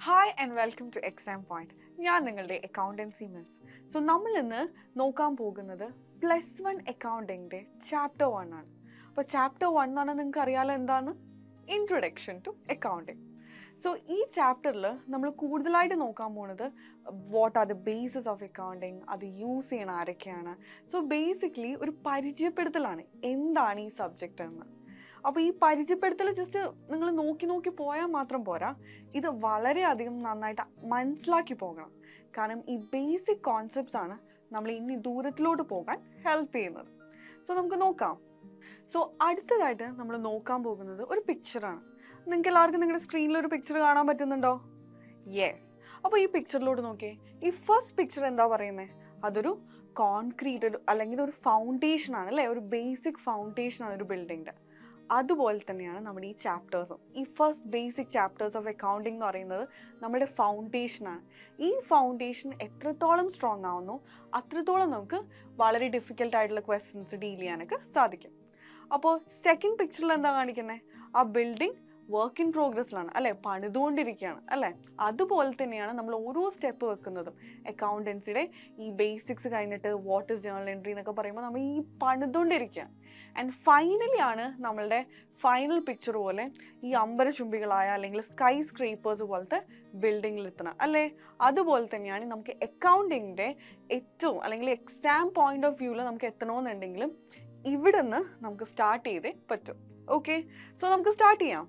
Hi and welcome two exam point. ഞാൻ നിങ്ങളുടെ accountancy miss. So നമ്മൾ ഇന്ന് നോക്കാൻ പോകുന്നത് +1 അക്കൗണ്ടിങ്ങിൻ്റെ ചാപ്റ്റർ 1 ആണ്. അപ്പോൾ ചാപ്റ്റർ 1 എന്ന് പറഞ്ഞാൽ നിങ്ങൾക്ക് അറിയാലോ എന്താണ്? Introduction to accounting. സോ ഈ ചാപ്റ്ററിൽ നമ്മൾ കൂടുതലായിട്ട് നോക്കാൻ പോകുന്നത് what are the basis of accounting, അത് യൂസ് ചെയ്യണ ആരൊക്കെയാണ്. സോ ബേസിക്കലി ഒരു പരിചയപ്പെടുത്തലാണ് എന്താണ് ഈ സബ്ജക്റ്റ് എന്ന്. അപ്പോൾ ഈ പരിചയപ്പെടുത്തൽ ജസ്റ്റ് നിങ്ങൾ നോക്കി പോയാൽ മാത്രം പോരാ, ഇത് വളരെയധികം നന്നായിട്ട് മനസ്സിലാക്കി പോകണം. കാരണം ഈ ബേസിക് കോൺസെപ്റ്റ്സ് ആണ് നമ്മൾ ഇനി ദൂരത്തിലോട്ട് പോകാൻ ഹെൽപ്പ് ചെയ്യുന്നത്. സോ നമുക്ക് നോക്കാം. സോ അടുത്തതായിട്ട് നമ്മൾ നോക്കാൻ പോകുന്നത് ഒരു പിക്ചറാണ്. നിങ്ങൾക്ക് എല്ലാവർക്കും നിങ്ങളുടെ സ്ക്രീനിൽ ഒരു പിക്ചർ കാണാൻ പറ്റുന്നുണ്ടോ? യെസ്. അപ്പോൾ ഈ പിക്ചറിലോട്ട് നോക്കിയേ. ഈ ഫസ്റ്റ് പിക്ചർ എന്താ പറയുന്നത്? അതൊരു കോൺക്രീറ്റ് അല്ലെങ്കിൽ ഒരു ഫൗണ്ടേഷൻ ആണ് അല്ലേ, ഒരു ബേസിക് ഫൗണ്ടേഷൻ ആണ് ഒരു ബിൽഡിങ്ങിൻ്റെ. അതുപോലെ തന്നെയാണ് നമ്മുടെ ഈ ചാപ്റ്റേഴ്സും. ഈ first basic chapters of accounting എന്ന് പറയുന്നത് നമ്മുടെ ഫൗണ്ടേഷനാണ്. ഈ ഫൗണ്ടേഷൻ എത്രത്തോളം സ്ട്രോങ് ആവുന്നു അത്രത്തോളം നമുക്ക് വളരെ ഡിഫിക്കൽട്ടായിട്ടുള്ള ക്വസ്റ്റ്യൻസ് ഡീൽ ചെയ്യാനൊക്കെ സാധിക്കും. അപ്പോൾ സെക്കൻഡ് പിക്ചറിൽ എന്താ കാണിക്കുന്നത്? ആ ബിൽഡിംഗ് വർക്ക് ഇൻ പ്രോഗ്രസ്സിലാണ് അല്ലേ, പണിതുകൊണ്ടിരിക്കുകയാണ് അല്ലേ. അതുപോലെ തന്നെയാണ് നമ്മൾ ഓരോ സ്റ്റെപ്പ് വെക്കുന്നതും. അക്കൗണ്ടൻസിയുടെ ഈ ബേസിക്സ് കഴിഞ്ഞിട്ട് വാട്ട് ഇസ് ജേർണൽ എൻട്രി എന്നൊക്കെ പറയുമ്പോൾ നമ്മൾ ഈ പണിതുകൊണ്ടിരിക്കുകയാണ്. ആൻഡ് ഫൈനലി ആണ് നമ്മളുടെ ഫൈനൽ പിക്ചർ പോലെ ഈ അമ്പരചുംബികളായ അല്ലെങ്കിൽ സ്കൈ സ്ക്രേപ്പേഴ്സ് പോലത്തെ ബിൽഡിങ്ങിൽ എത്തണം അല്ലേ. അതുപോലെ തന്നെയാണ് നമുക്ക് അക്കൗണ്ടിങ്ങിൻ്റെ ഏറ്റവും അല്ലെങ്കിൽ എക്സാം പോയിന്റ് ഓഫ് വ്യൂവിൽ നമുക്ക് എത്തണമെന്നുണ്ടെങ്കിലും ഇവിടെ നിന്ന് നമുക്ക് സ്റ്റാർട്ട് ചെയ്തേ പറ്റും. ഓക്കെ, സോ നമുക്ക് സ്റ്റാർട്ട് ചെയ്യാം.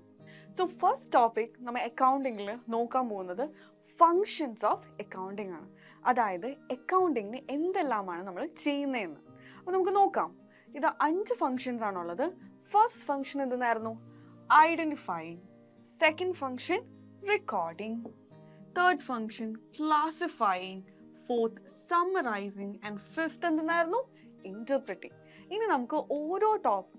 സോ ഫസ്റ്റ് ടോപ്പിക് നമ്മൾ അക്കൗണ്ടിങ്ങിൽ നോക്കാൻ പോകുന്നത് ഫങ്ഷൻസ് ഓഫ് അക്കൗണ്ടിങ് ആണ്. അതായത് അക്കൗണ്ടിങ്ങിന് എന്തെല്ലാമാണ് നമ്മൾ ചെയ്യുന്നതെന്ന്. അപ്പോൾ നമുക്ക് നോക്കാം. ഇത് 5 ഫങ്ഷൻസ് ആണുള്ളത്. ഫസ്റ്റ് ഫങ്ഷൻ എന്തെന്നായിരുന്നു? Identifying. Second function recording. Third function classifying. Fourth summarising. And fifth എന്തെന്നായിരുന്നു? ഇൻ്റർപ്രിറ്റിംഗ്. ഇനി നമുക്ക് ഓരോ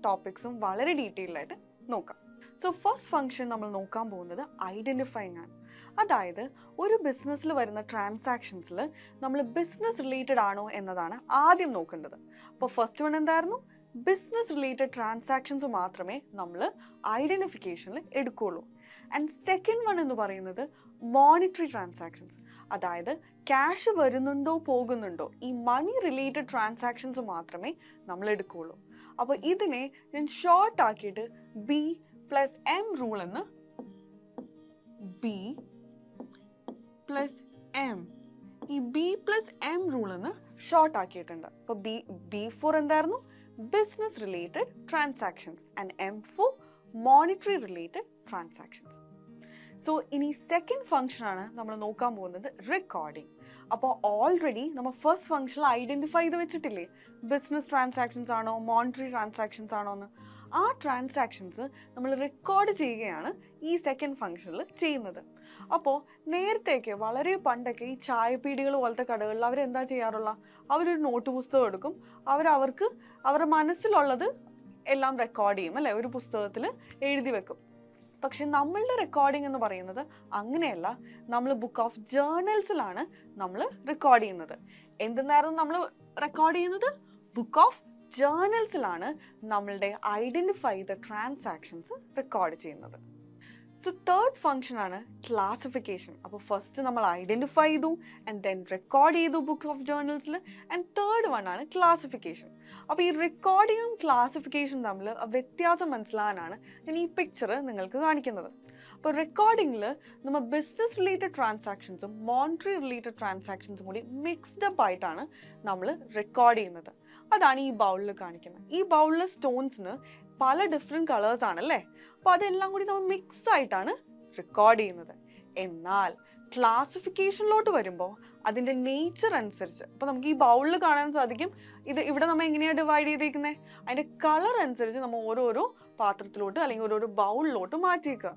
ടോപ്പിക്സും വളരെ ഡീറ്റെയിൽഡ് ആയിട്ട് നോക്കാം. സോ ഫസ്റ്റ് ഫങ്ഷൻ നമ്മൾ നോക്കാൻ പോകുന്നത് ഐഡൻറ്റിഫൈയിങ് ആണ്. അതായത് ഒരു ബിസിനസ്സിൽ വരുന്ന ട്രാൻസാക്ഷൻസിൽ നമ്മൾ ബിസിനസ് റിലേറ്റഡ് ആണോ എന്നതാണ് ആദ്യം നോക്കേണ്ടത്. അപ്പോൾ ഫസ്റ്റ് വൺ എന്തായിരുന്നു? ബിസിനസ് റിലേറ്റഡ് ട്രാൻസാക്ഷൻസ് മാത്രമേ നമ്മൾ ഐഡൻറ്റിഫിക്കേഷനിൽ എടുക്കുകയുള്ളൂ. ആൻഡ് സെക്കൻഡ് വൺ എന്ന് പറയുന്നത് മോണിറ്ററി ട്രാൻസാക്ഷൻസ്. അതായത് ക്യാഷ് വരുന്നുണ്ടോ പോകുന്നുണ്ടോ, ഈ മണി റിലേറ്റഡ് ട്രാൻസാക്ഷൻസ് മാത്രമേ നമ്മൾ എടുക്കുകയുള്ളൂ. അപ്പോൾ ഇതിനെ ഞാൻ ഷോർട്ട് ആക്കിയിട്ട് B+M റൂൾ എന്ന് B+M ഈ B+M റൂൾ എന്ന് ഷോർട്ട് ആക്കിയിട്ടുണ്ട്. അപ്പോൾ B4 എന്തായിരുന്നു? Business related transactions. And M4 monetary related transactions. So ഇനി സെക്കൻഡ് ഫംഗ്ഷനാണ് നമ്മൾ നോക്കാൻ പോകുന്നത് റെക്കോർഡിംഗ്. അപ്പോൾ ഓൾറെഡി നമ്മൾ ഫസ്റ്റ് ഫംഗ്ഷനിൽ ഐഡൻറ്റിഫൈ ചെയ്ത് വെച്ചിട്ടില്ലേ ബിസിനസ് ട്രാൻസാക്ഷൻസ് ആണോ മോണിറ്ററി ട്രാൻസാക്ഷൻസ് ആണോ എന്ന്. ആ ട്രാൻസാക്ഷൻസ് നമ്മൾ റെക്കോർഡ് ചെയ്യുകയാണ് ഈ സെക്കൻഡ് ഫംഗ്ഷനിൽ ചെയ്യുന്നത്. അപ്പോൾ നേരത്തേക്ക് വളരെ പണ്ടൊക്കെ ഈ ചായപ്പീടികൾ പോലത്തെ കടകളിൽ അവരെന്താ ചെയ്യാറുള്ള? അവരൊരു നോട്ട് പുസ്തകം എടുക്കും, അവർക്ക് അവരുടെ മനസ്സിലുള്ളത് എല്ലാം റെക്കോർഡ് ചെയ്യും അല്ലേ, ഒരു പുസ്തകത്തിൽ എഴുതി വെക്കും. പക്ഷെ നമ്മളുടെ റെക്കോർഡിംഗ് എന്ന് പറയുന്നത് അങ്ങനെയല്ല. നമ്മൾ ബുക്ക് ഓഫ് ജേർണൽസിലാണ് നമ്മൾ റെക്കോർഡ് ചെയ്യുന്നത്. എന്തെന്നായിരുന്നു നമ്മൾ റെക്കോർഡ് ചെയ്യുന്നത്? ബുക്ക് ഓഫ് ജേർണൽസിലാണ് നമ്മളുടെ ഐഡൻറ്റിഫൈ ചെയ്ത ട്രാൻസാക്ഷൻസ് റെക്കോർഡ് ചെയ്യുന്നത്. സോ തേർഡ് ഫംഗ്ഷനാണ് ക്ലാസിഫിക്കേഷൻ. അപ്പോൾ ഫസ്റ്റ് നമ്മൾ ഐഡൻറ്റിഫൈ ചെയ്തു ആൻഡ് ദെൻ റെക്കോർഡ് ചെയ്തു ബുക്ക് ഓഫ് ജേർണൽസിൽ. ആൻഡ് തേർഡ് വൺ ആണ് ക്ലാസിഫിക്കേഷൻ. അപ്പോൾ ഈ റെക്കോർഡിങ്ങും ക്ലാസിഫിക്കേഷനും തമ്മിൽ വ്യത്യാസം മനസ്സിലാകാനാണ് ഞാൻ ഈ പിക്ചർ നിങ്ങൾക്ക് കാണിക്കുന്നത്. അപ്പോൾ റെക്കോർഡിങ്ങിൽ നമ്മൾ ബിസിനസ് റിലേറ്റഡ് ട്രാൻസാക്ഷൻസും മോണിറ്ററി റിലേറ്റഡ് ട്രാൻസാക്ഷൻസും കൂടി മിക്സ്ഡ് അപ്പ് ആയിട്ടാണ് നമ്മൾ റെക്കോർഡ് ചെയ്യുന്നത്. അതാണ് ഈ ബൗളിൽ കാണിക്കുന്നത്. ഈ ബൗളിലെ സ്റ്റോൺസിന് പല ഡിഫറെൻറ്റ് കളേഴ്സ് ആണല്ലേ. അപ്പോൾ അതെല്ലാം കൂടി നമ്മൾ മിക്സ് ആയിട്ടാണ് റെക്കോർഡ് ചെയ്യുന്നത്. എന്നാൽ ക്ലാസിഫിക്കേഷനിലോട്ട് വരുമ്പോൾ അതിൻ്റെ നേച്ചർ അനുസരിച്ച്, അപ്പോൾ നമുക്ക് ഈ ബൗളിൽ കാണാൻ സാധിക്കും ഇവിടെ നമ്മൾ എങ്ങനെയാണ് ഡിവൈഡ് ചെയ്തിരിക്കുന്നത്, അതിൻ്റെ കളർ അനുസരിച്ച് നമ്മൾ ഓരോരോ പാത്രത്തിലോട്ട് അല്ലെങ്കിൽ ഓരോരോ ബൗളിലോട്ട് മാറ്റിയേക്കുക.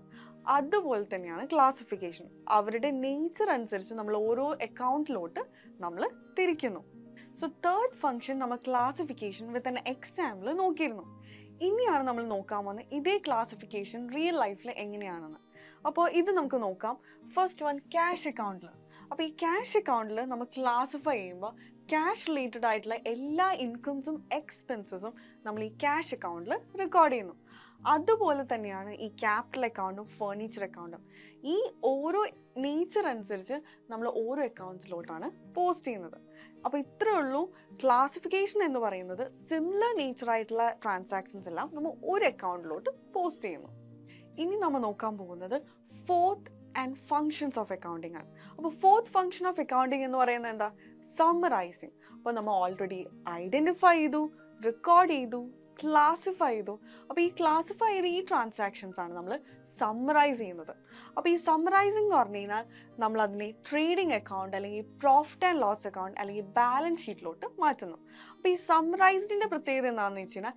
അതുപോലെ തന്നെയാണ് ക്ലാസിഫിക്കേഷൻ. അവരുടെ നേച്ചർ അനുസരിച്ച് നമ്മൾ ഓരോ അക്കൗണ്ടിലോട്ട് നമ്മൾ തിരിക്കുന്നു. സോ തേർഡ് ഫംഗ്ഷൻ നമ്മൾ ക്ലാസിഫിക്കേഷൻ വിത്ത് ആൻ എക്സാമ്പിൾ നോക്കിയിരുന്നു. ഇനിയാണ് നമ്മൾ നോക്കാൻ പോകുന്നത് ഇതേ ക്ലാസിഫിക്കേഷൻ റിയൽ ലൈഫിൽ എങ്ങനെയാണെന്ന്. അപ്പോൾ ഇത് നമുക്ക് നോക്കാം. ഫസ്റ്റ് വൺ ക്യാഷ് അക്കൗണ്ടിൽ. അപ്പോൾ ഈ ക്യാഷ് അക്കൗണ്ടിൽ നമ്മൾ ക്ലാസിഫൈ ചെയ്യുമ്പോൾ ക്യാഷ് റിലേറ്റഡ് ആയിട്ടുള്ള എല്ലാ ഇൻകംസും എക്സ്പെൻസസും നമ്മൾ ഈ ക്യാഷ് അക്കൗണ്ടിൽ റെക്കോർഡ് ചെയ്യുന്നു. അതുപോലെ തന്നെയാണ് ഈ ക്യാപിറ്റൽ അക്കൗണ്ടും ഫർണിച്ചർ അക്കൗണ്ടും. ഈ ഓരോ നേച്ചർ അനുസരിച്ച് നമ്മൾ ഓരോ അക്കൗണ്ട്സിലോട്ടാണ് പോസ്റ്റ് ചെയ്യുന്നത്. അപ്പോൾ ഇത്രയേ ഉള്ളൂ. ക്ലാസിഫിക്കേഷൻ എന്ന് പറയുന്നത് സിമിലർ നേച്ചർ ആയിട്ടുള്ള ട്രാൻസാക്ഷൻസ് എല്ലാം നമ്മൾ ഒരു അക്കൗണ്ടിലോട്ട് പോസ്റ്റ് ചെയ്യുന്നു. ഇനി നമ്മൾ നോക്കാൻ പോകുന്നത് fourth and functions of accounting ആണ്. അപ്പോൾ ഫോർത്ത് ഫങ്ഷൻ ഓഫ് അക്കൗണ്ടിങ് എന്ന് പറയുന്നത് എന്താ? സമ്മറൈസിങ്. അപ്പോൾ നമ്മൾ ഓൾറെഡി ഐഡൻറ്റിഫൈ ചെയ്തു, റെക്കോർഡ് ചെയ്തു, ക്ലാസിഫൈ ചെയ്തു. അപ്പോൾ ഈ ക്ലാസിഫൈ ചെയ്ത ഈ ട്രാൻസാക്ഷൻസ് ആണ് നമ്മൾ സമ്മറൈസ് ചെയ്യുന്നത്. അപ്പോൾ ഈ സമ്മറൈസിങ് എന്ന് പറഞ്ഞു കഴിഞ്ഞാൽ നമ്മൾ അതിനെ ട്രേഡിംഗ് അക്കൗണ്ട് അല്ലെങ്കിൽ പ്രോഫിറ്റ് ആൻഡ് ലോസ് അക്കൗണ്ട് അല്ലെങ്കിൽ ബാലൻസ് ഷീറ്റിലോട്ട് മാറ്റുന്നു. അപ്പോൾ ഈ സമ്മറൈസ്ഡിൻ്റെ പ്രത്യേകത എന്താണെന്ന് വെച്ച് കഴിഞ്ഞാൽ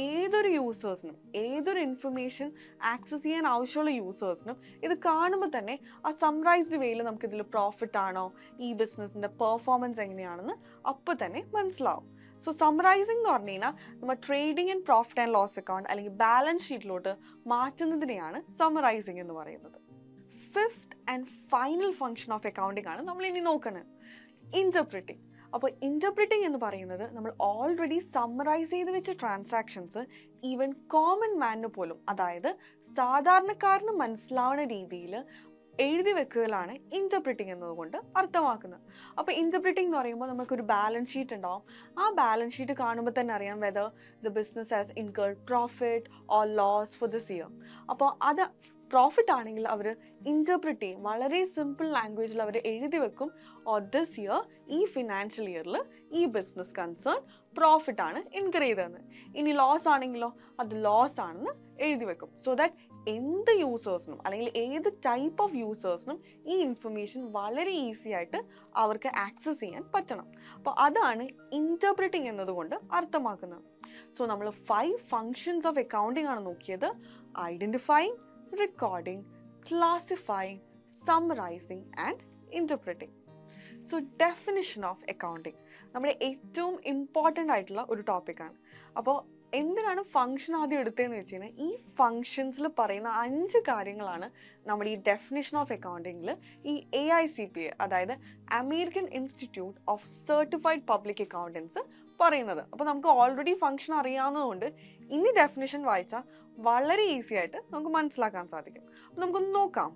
ഏതൊരു യൂസേഴ്സിനും ഏതൊരു ഇൻഫർമേഷൻ ആക്സസ് ചെയ്യാൻ ആവശ്യമുള്ള യൂസേഴ്സിനും ഇത് കാണുമ്പോൾ തന്നെ ആ സമ്മറൈസ്ഡ് വേയിൽ നമുക്കിതിൽ പ്രോഫിറ്റ് ആണോ, ഈ ബിസിനസ്സിൻ്റെ പെർഫോമൻസ് എങ്ങനെയാണെന്ന് അപ്പോൾ തന്നെ മനസ്സിലാവും. സോ സമ്മറൈസിംഗ് എന്ന് പറഞ്ഞു കഴിഞ്ഞാൽ നമ്മൾ trading and profit and loss account അല്ലെങ്കിൽ ബാലൻസ് ഷീറ്റിലോട്ട് മാറ്റുന്നതിനെയാണ് സമ്മറൈസിംഗ് എന്ന് പറയുന്നത്. Fifth and final function of accounting ആണ് നമ്മൾ ഇനി നോക്കുന്നത്, ഇന്റർപ്രിറ്റിംഗ്. അപ്പോൾ ഇന്റർപ്രിറ്റിംഗ് എന്ന് പറയുന്നത് നമ്മൾ ഓൾറെഡി സമ്മറൈസ് ചെയ്ത് വെച്ച ട്രാൻസാക്ഷൻസ് ഈവൻ കോമൺ മാനിന് പോലും, അതായത് സാധാരണക്കാരന് മനസ്സിലാവുന്ന രീതിയിൽ എഴുതി വെക്കുകയാണ് ഇന്റർപ്രിറ്റിംഗ് എന്നതുകൊണ്ട് അർത്ഥമാക്കുന്നത്. അപ്പോൾ ഇന്റർപ്രിറ്റിംഗ് എന്ന് പറയുമ്പോൾ നമുക്കൊരു ബാലൻസ് ഷീറ്റ് ഉണ്ടാവും. ആ ബാലൻസ് ഷീറ്റ് കാണുമ്പോൾ തന്നെ അറിയാം whether the business has incurred profit or loss for this year. അപ്പോൾ അത് പ്രോഫിറ്റ് ആണെങ്കിൽ അവർ ഇന്റർപ്രിറ്റ് ചെയ്യും, വളരെ സിമ്പിൾ ലാംഗ്വേജിൽ അവർ എഴുതി വെക്കും, ഓർ ദിസ് ഇയർ, ഈ ഫിനാൻഷ്യൽ ഇയറിൽ ഈ ബിസിനസ് കൺസേൺ പ്രോഫിറ്റ് ആണ് ഇൻകർ ചെയ്തതെന്ന്. ഇനി ലോസ് ആണെങ്കിലോ അത് ലോസ് ആണെന്ന് എഴുതി വെക്കും. സോ ദാറ്റ് എന്ത് യൂസേഴ്സിനും അല്ലെങ്കിൽ ഏത് ടൈപ്പ് ഓഫ് യൂസേഴ്സിനും ഈ ഇൻഫർമേഷൻ വളരെ ഈസി ആയിട്ട് അവർക്ക് ആക്സസ് ചെയ്യാൻ പറ്റണം. അപ്പോൾ അതാണ് ഇന്റർപ്രിറ്റിംഗ് എന്നതുകൊണ്ട് അർത്ഥമാക്കുന്നത്. സോ നമ്മൾ 5 ഫങ്ഷൻസ് ഓഫ് അക്കൗണ്ടിംഗ് ആണ് നോക്കിയത്: identifying, recording, classifying, summarizing and interpreting. So definition of accounting നമ്മുടെ ഏറ്റവും ഇമ്പോർട്ടൻ്റ് ആയിട്ടുള്ള ഒരു ടോപ്പിക്കാണ്. അപ്പോൾ എന്തിനാണ് ഫങ്ഷൻ ആദ്യം എടുത്തതെന്ന് വെച്ച് കഴിഞ്ഞാൽ ഈ ഫങ്ഷൻസിൽ പറയുന്ന 5 കാര്യങ്ങളാണ് നമ്മൾ ഈ ഡെഫിനിഷൻ ഓഫ് അക്കൗണ്ടിങ്ങിൽ ഈ AICPA, അതായത് American institute of certified public accountants പറയുന്നത്. അപ്പോൾ നമുക്ക് ഓൾറെഡി ഫങ്ഷൻ അറിയാവുന്നതുകൊണ്ട് ഇനി ഡെഫിനിഷൻ വായിച്ചാൽ വളരെ ഈസി ആയിട്ട് നമുക്ക് മനസ്സിലാക്കാൻ സാധിക്കും. നമുക്കൊന്ന് നോക്കാം.